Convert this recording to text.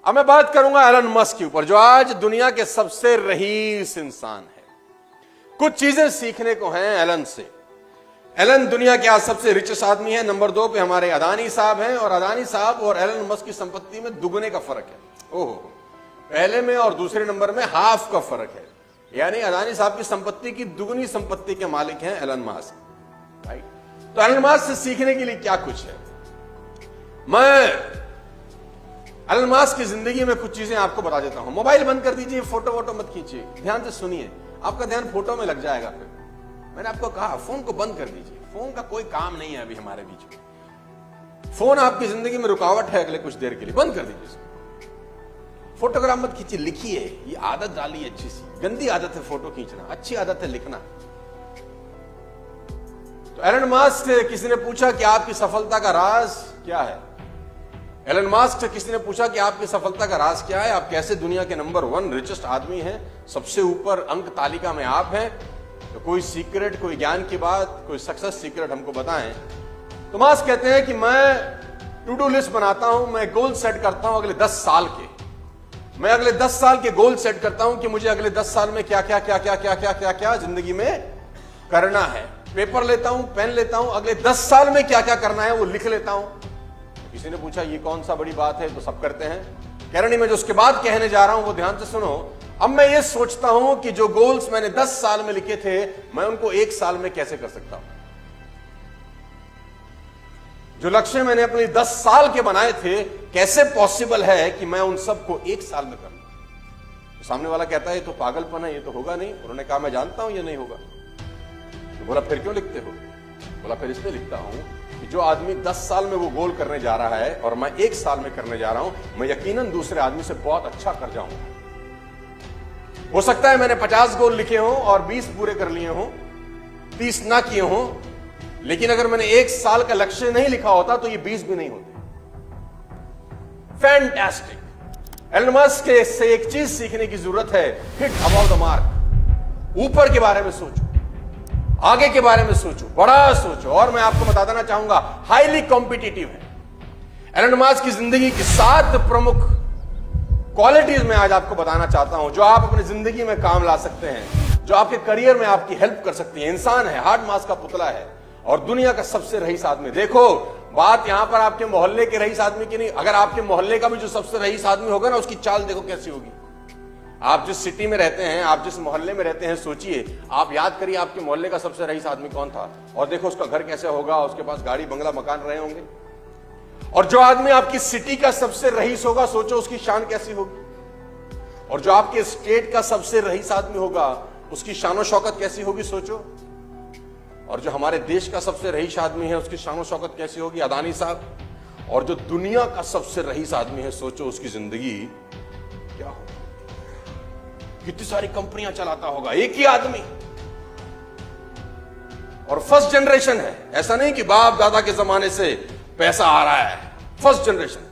अब मैं बात करूंगा एलन मस्क के ऊपर, जो आज दुनिया के सबसे रईस इंसान है। कुछ चीजें सीखने को हैं एलन से। एलन दुनिया के आज सबसे रिचेस्ट आदमी है। नंबर 2 पे हमारे अदानी साहब हैं, और अदानी साहब और एलन मस्क की संपत्ति में दुगने का फर्क है। ओहो, पहले में और दूसरे नंबर में हाफ का फर्क है। यानी अदानी साहब की संपत्ति की दुगनी संपत्ति के मालिक हैं एलन मस्क, राइट। तो एलन मस्क से सीखने के लिए क्या कुछ है। मैं एलन मस्क की जिंदगी में कुछ चीजें आपको बता देता हूं। मोबाइल बंद कर दीजिए, फोटो वोटो मत खींचिए, ध्यान से सुनिए, आपका ध्यान फोटो में लग जाएगा। फिर मैंने आपको कहा फोन को बंद कर दीजिए, फोन का कोई काम नहीं है अभी हमारे बीच में। फोन आपकी जिंदगी में रुकावट है अगले कुछ देर के लिए, बंद कर दीजिए। फोटोग्राफ मत खींचिए, लिखिए। ये आदत डालिए अच्छी सी। गंदी आदत है फोटो खींचना, अच्छी आदत है लिखना। तो एलन मस्क से किसी ने पूछा कि आपकी सफलता का राज क्या है। एलन मस्क से किसी ने पूछा कि आपकी सफलता का राज क्या है, आप कैसे दुनिया के नंबर 1 रिचेस्ट आदमी हैं, सबसे ऊपर अंक तालिका में आप हैं। तो कोई सीक्रेट, कोई ज्ञान की बात, कोई सक्सेस सीक्रेट हमको बताएं। तो मस्क कहते हैं कि मैं टू डू लिस्ट बनाता हूं, मैं गोल सेट करता हूं अगले 10 साल के। मैं अगले 10 साल के गोल सेट करता हूं कि मुझे अगले 10 साल में क्या क्या क्या क्या क्या क्या क्या क्या जिंदगी में करना है। पेपर लेता हूं, पेन लेता हूं, अगले 10 साल में क्या क्या करना है वो लिख लेता हूं। किसी ने पूछा ये कौन सा बड़ी बात है, तो सब करते हैं। कह रही मैं जो उसके बाद कहने जा रहा हूं वो ध्यान से सुनो। अब मैं ये सोचता हूं कि जो गोल्स मैंने 10 साल में लिखे थे, मैं उनको 1 साल में कैसे कर सकता हूं। जो लक्ष्य मैंने अपने 10 साल के बनाए थे, कैसे पॉसिबल है कि मैं उन सबको 1 साल में कर लूं। तो सामने वाला कहता है ये तो पागलपन है, ये तो होगा नहीं। उन्होंने कहा मैं जानता हूं ये नहीं होगा। तो बोला फिर क्यों लिखते हो। बोला फिर इसलिए लिखता हूं कि जो आदमी 10 साल में वो गोल करने जा रहा है और मैं 1 साल में करने जा रहा हूं, मैं यकीनन दूसरे आदमी से बहुत अच्छा कर जाऊंगा। हो सकता है मैंने 50 गोल लिखे हों और 20 पूरे कर लिए हों, 30 ना किए हों, लेकिन अगर मैंने 1 साल का लक्ष्य नहीं लिखा होता तो ये 20 भी नहीं होते। फैंटास्टिक। एलन मस्क से एक चीज सीखने की जरूरत है, हिट अबाउट द मार्क। ऊपर के बारे में सोचो, आगे के बारे में सोचो, बड़ा सोचो। और मैं आपको बता देना चाहूंगा हाईली कॉम्पिटिटिव है। एलन मस्क की जिंदगी की 7 प्रमुख क्वालिटीज में आज आपको बताना चाहता हूं, जो आप अपनी जिंदगी में काम ला सकते हैं, जो आपके करियर में आपकी हेल्प कर सकती है। इंसान है, हार्ड मास का पुतला है और दुनिया का सबसे रईस आदमी। देखो बात यहां पर आपके मोहल्ले के रईस आदमी की नहीं, अगर आपके मोहल्ले का भी जो सबसे रईस आदमी होगा ना, उसकी चाल देखो कैसी होगी। आप जिस सिटी में रहते हैं, आप जिस मोहल्ले में रहते हैं, सोचिए, आप याद करिए आपके मोहल्ले का सबसे रईस आदमी कौन था, और देखो उसका घर कैसे होगा, उसके पास गाड़ी बंगला मकान रहे होंगे। और जो आदमी आपकी सिटी का सबसे रईस होगा, सोचो उसकी शान कैसी होगी। और जो आपके स्टेट का सबसे रईस आदमी होगा, उसकी शानो शौकत कैसी होगी, सोचो। और जो हमारे देश का सबसे रईस आदमी है, उसकी शानो शौकत कैसी होगी, अदानी साहब। और जो दुनिया का सबसे रईस आदमी है, सोचो उसकी जिंदगी क्या होगी। कितनी सारी कंपनियां चलाता होगा एक ही आदमी। और फर्स्ट जनरेशन है, ऐसा नहीं कि बाप दादा के जमाने से पैसा आ रहा है। First generation.